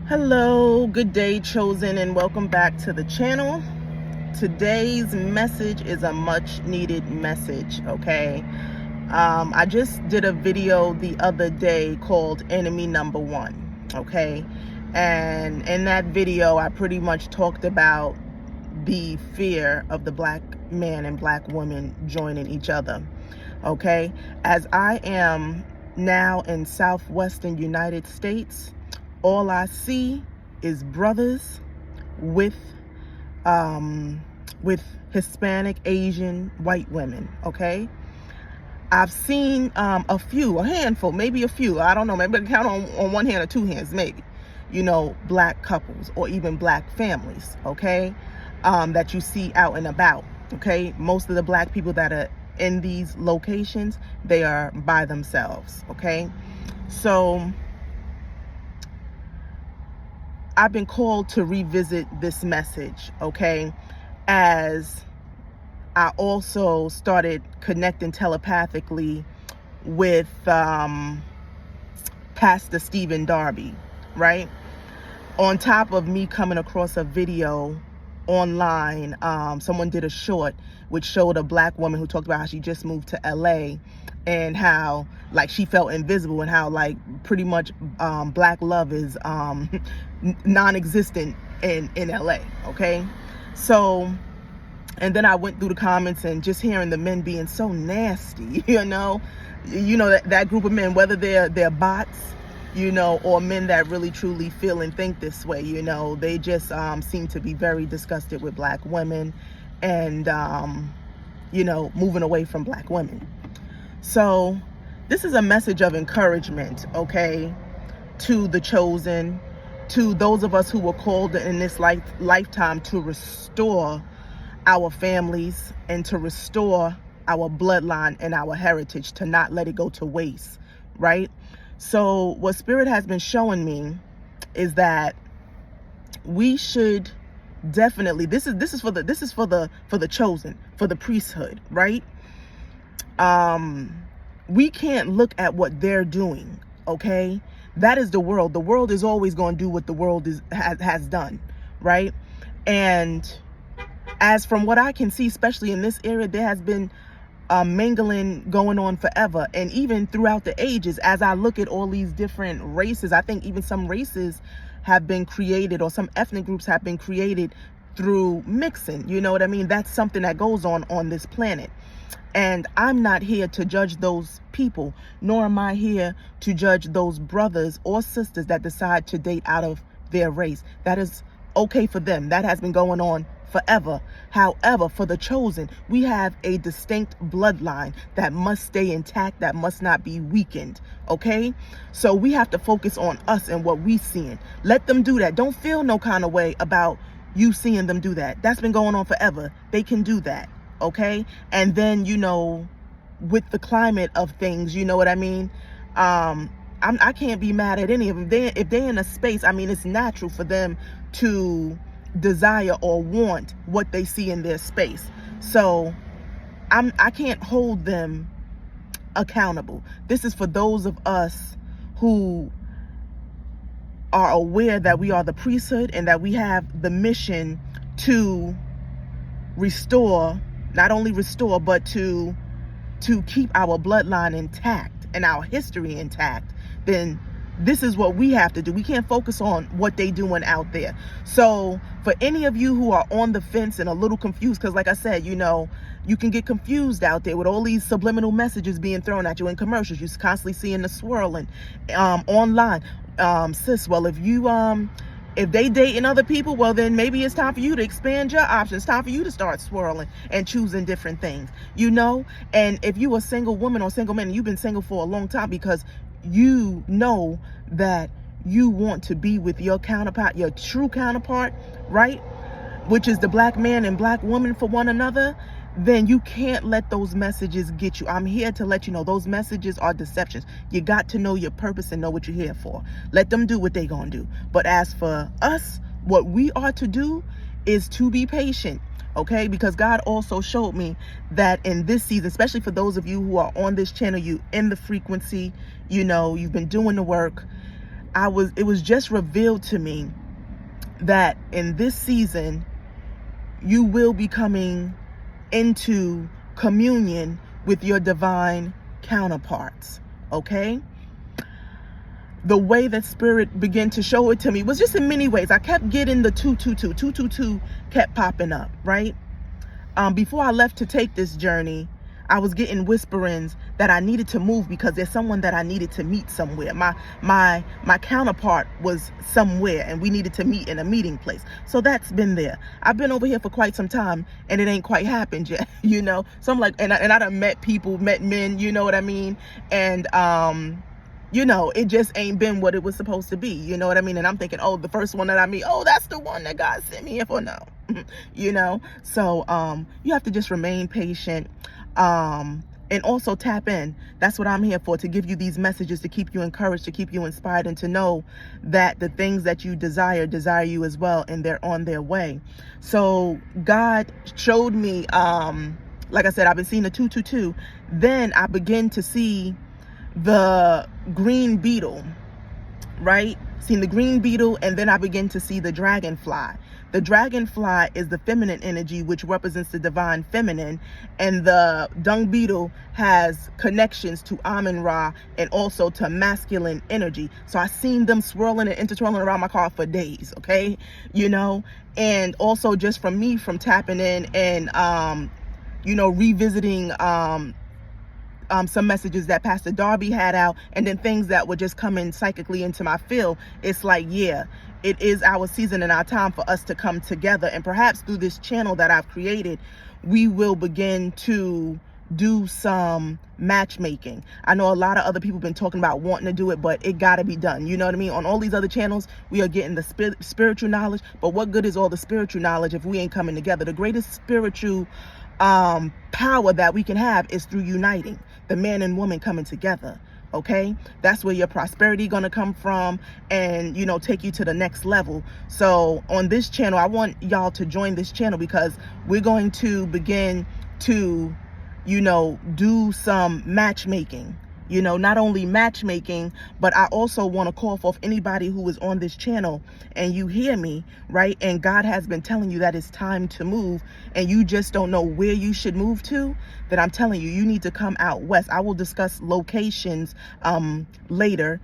Hello, good day, chosen, and welcome back to the channel. Today's message is a much needed message. Okay, I just did a video the other day called Enemy Number One. Okay, and in that video I pretty much talked about the fear of the black man and black woman joining each other. Okay, as I am now in southwestern United States, all I see is brothers with Hispanic, Asian, white women. Okay, I've seen a handful, maybe a few. I don't know. Maybe I can count on one hand or two hands, maybe. Black couples or even black families. Okay, that you see out and about. Okay, most of the black people that are in these locations, they are by themselves. Okay, so I've been called to revisit this message, okay, as I also started connecting telepathically with Pastor Stephen Darby, right? On top of me coming across a video online, someone did a short which showed a black woman who talked about how she just moved to LA and how like she felt invisible and how like pretty much black love is non-existent in LA. Okay, so and then I went through the comments and just hearing the men being so nasty, that group of men, whether they're bots, or men that really truly feel and think this way, they just seem to be very disgusted with black women and moving away from black women. So this is a message of encouragement, okay, to the chosen, to those of us who were called in this lifetime to restore our families and to restore our bloodline and our heritage, to not let it go to waste, right? So what Spirit has been showing me is that we should definitely, this is for the chosen, for the priesthood, right? We can't look at what they're doing, okay? That is the world. The world is always going to do what the world has done, right? And as from what I can see, especially in this area, there has been mingling going on forever, and even throughout the ages. As I look at all these different races, I think even some races have been created, or some ethnic groups have been created through mixing. You know what I mean? That's something that goes on this planet. And I'm not here to judge those people, nor am I here to judge those brothers or sisters that decide to date out of their race. That is okay for them. That has been going on forever. However, for the chosen, we have a distinct bloodline that must stay intact, that must not be weakened. Okay? So we have to focus on us and what we seeing. Let them do that. Don't feel no kind of way about you seeing them do that. That's been going on forever. They can do that. Okay? And then, with the climate of things, you know what I mean? I can't be mad at any of them. If they're in a space, I mean, it's natural for them to desire or want what they see in their space. So I can't hold them accountable. This is for those of us who are aware that we are the priesthood and that we have the mission to restore, not only restore, but to keep our bloodline intact and our history intact. Then this is what we have to do. We can't focus on what they doing out there. So for any of you who are on the fence and a little confused, because like I said, you can get confused out there with all these subliminal messages being thrown at you in commercials. You're constantly seeing the swirling online. Sis, well, if they dating other people, well, then maybe it's time for you to expand your options. It's time for you to start swirling and choosing different things, And if you a single woman or single man, and you've been single for a long time because you know that you want to be with your counterpart, your true counterpart, right? Which is the black man and black woman for one another, then you can't let those messages get you. I'm here to let you know those messages are deceptions. You got to know your purpose and know what you're here for. Let them do what they gonna do. But as for us, what we are to do is to be patient. Okay, because God also showed me that in this season, especially for those of you who are on this channel, you in the frequency, you've been doing the work. it was just revealed to me that in this season, you will be coming into communion with your divine counterparts, okay? The way that Spirit began to show it to me was just in many ways. I kept getting the 222 kept popping up, right? Before I left to take this journey, I was getting whisperings that I needed to move because there's someone that I needed to meet somewhere. My counterpart was somewhere and we needed to meet in a meeting place. So that's been there. I've been over here for quite some time and it ain't quite happened yet, you know? So I'm like, and I done met people, met men, you know what I mean? And, you know, it just ain't been what it was supposed to be. You know what I mean? And I'm thinking, oh, the first one that I meet, oh, that's the one that God sent me here for. No, you know? So, you have to just remain patient. And also tap in. That's what I'm here for, to give you these messages, to keep you encouraged, to keep you inspired, and to know that the things that you desire you as well, and they're on their way. So God showed me, like I said, I've been seeing the 222. Then I begin to see the green beetle, right? Seeing the green beetle, and then I begin to see the dragonfly. The dragonfly is the feminine energy, which represents the divine feminine, and the dung beetle has connections to Amun-Ra and also to masculine energy. So I seen them swirling and intertwining around my car for days, okay? You know, and also just from me, from tapping in and, you know, revisiting, some messages that Pastor Darby had out, and then things that were just coming psychically into my field. It's like, yeah, it is our season and our time for us to come together. And perhaps through this channel that I've created, we will begin to do some matchmaking. I know a lot of other people have been talking about wanting to do it, but it got to be done. You know what I mean? On all these other channels, we are getting the spiritual knowledge, but what good is all the spiritual knowledge if we ain't coming together? The greatest spiritual power that we can have is through uniting, the man and woman coming together. Okay, that's where your prosperity gonna come from, and, you know, take you to the next level. So on this channel, I want y'all to join this channel because we're going to begin to, you know, do some matchmaking. You know, not only matchmaking, but I also want to call forth anybody who is on this channel and you hear me, right? And God has been telling you that it's time to move and you just don't know where you should move to, that I'm telling you, you need to come out west. I will discuss locations later,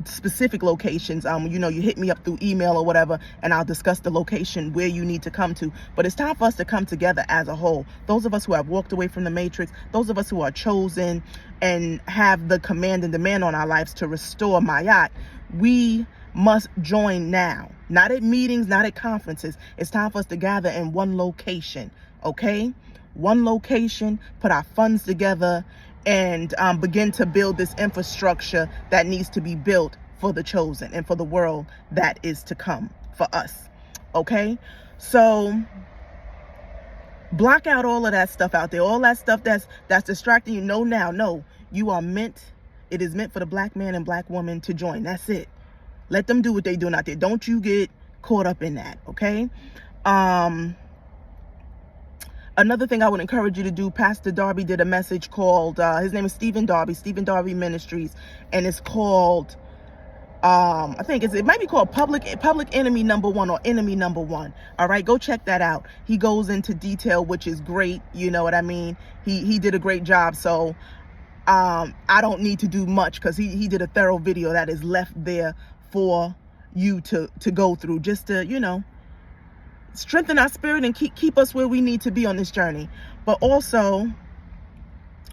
specific locations. You know, you hit me up through email or whatever, and I'll discuss the location where you need to come to. But it's time for us to come together as a whole. Those of us who have walked away from the matrix, those of us who are chosen and have the command and demand on our lives to restore Mayat, we must join now. Not at meetings, not at conferences. It's time for us to gather in one location, okay? One location, put our funds together, and begin to build this infrastructure that needs to be built for the chosen and for the world that is to come for us. Okay? So block out all of that stuff out there, all that stuff that's distracting you. No, now, no, you are meant, it is meant for the black man and black woman to join. That's it. Let them do what they're doing out there. Don't you get caught up in that. Okay? Another thing I would encourage you to do, Pastor Darby did a message called, his name is Stephen Darby Ministries, and it's called, I think it might be called Public Enemy Number One or Enemy Number One. All right, go check that out. He goes into detail, which is great. You know what I mean? He did a great job. So I don't need to do much because he did a thorough video that is left there for you to go through, just to, you know, strengthen our spirit and keep us where we need to be on this journey. But also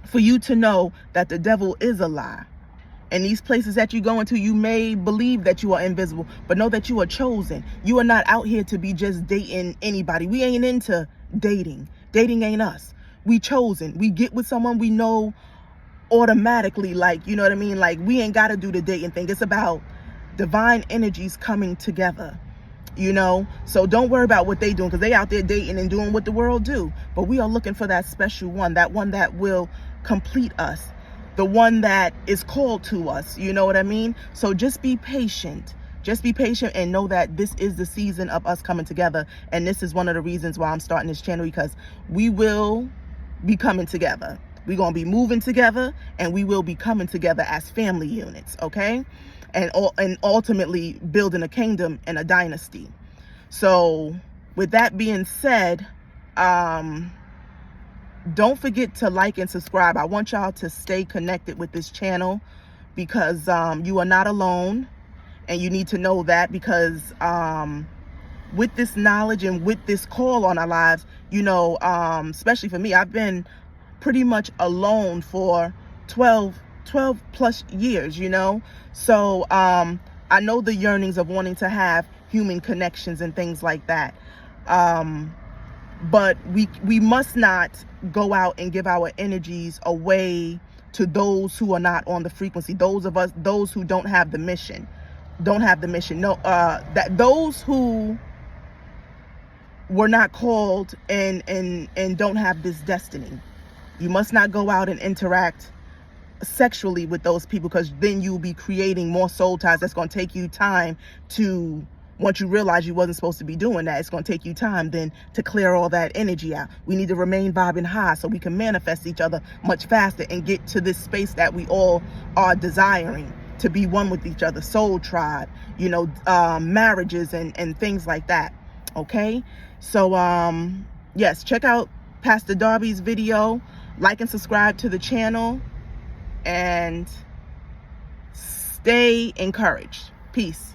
for you to know that the devil is a lie. And these places that you go into, you may believe that you are invisible, but know that you are chosen. You are not out here to be just dating anybody. We ain't into dating. Dating ain't us. We chosen. We get with someone we know automatically, like, you know what I mean? Like, we ain't got to do the dating thing. It's about divine energies coming together. You know, so don't worry about what they doing, because they out there dating and doing what the world do. But we are looking for that special one that will complete us, the one that is called to us. You know what I mean? So just be patient. Just be patient and know that this is the season of us coming together. And this is one of the reasons why I'm starting this channel, because we will be coming together. We're going to be moving together, and we will be coming together as family units. Okay? and ultimately building a kingdom and a dynasty. So with that being said, don't forget to like and subscribe. I want y'all to stay connected with this channel, because you are not alone, and you need to know that, because with this knowledge and with this call on our lives, you know, especially for me, I've been pretty much alone for 12 plus years, you know. So I know the yearnings of wanting to have human connections and things like that. But we must not go out and give our energies away to those who are not on the frequency. Those who don't have the mission. No, that those who were not called and don't have this destiny. You must not go out and interact sexually with those people, because then you'll be creating more soul ties. That's going to take you time to, once you realize you wasn't supposed to be doing that, it's going to take you time then to clear all that energy out. We need to remain vibing high so we can manifest each other much faster and get to this space that we all are desiring, to be one with each other, soul tribe, you know, marriages and things like that. Okay, so yes, check out Pastor Darby's video, like and subscribe to the channel, and stay encouraged. Peace.